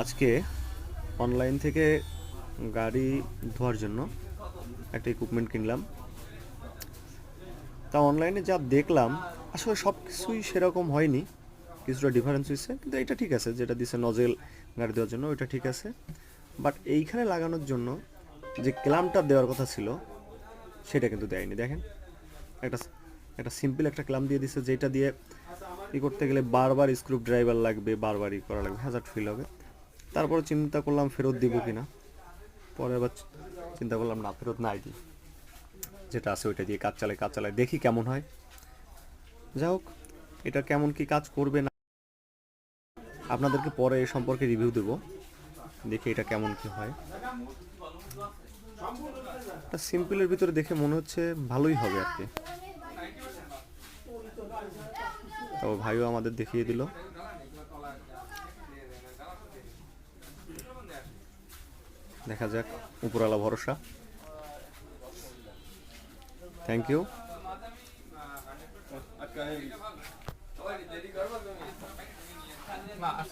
আজকে অনলাইন থেকে গাড়ি ধোয়ার জন্য একটা ইকুইপমেন্ট কিনলাম। তা অনলাইনে যা দেখলাম আসলে সব কিছুই সেরকম হয়নি, কিছুটা ডিফারেন্স হয়েছে, কিন্তু এটা ঠিক আছে। যেটা দিছে নজেল গাড়ি দেওয়ার জন্য ওইটা ঠিক আছে, বাট এইখানে লাগানোর জন্য যে ক্ল্যাম্পটা দেওয়ার কথা ছিল সেটা কিন্তু দেয়নি। দেখেন, একটা একটা সিম্পল একটা ক্ল্যাম্প দিয়ে দিছে, যেটা দিয়ে ই করতে গেলে বারবার স্ক্রু ড্রাইভার লাগবে, বারবারই করা লাগবে, হ্যাজার্ড ফিল হবে। তারপরে চিন্তা করলাম ফেরত দিব কিনা, পরে আবার চিন্তা করলাম না, ফেরত নাই দিই, যেটা আছে ওইটা দিয়ে কাজ চালাই দেখি কেমন হয়। যাই হোক, এটা কেমন কি কাজ করবে না আপনাদেরকে পরে এ সম্পর্কে রিভিউ দেবো, দেখি এটা কেমন কি হয়। এটা সিম্পলের ভিতরে দেখে মনে হচ্ছে ভালোই হবে আর কি। তো ভাইও আমাদের দেখিয়ে দিল। দেখা যাক, উপরওয়ালা ভরসা। Thank you.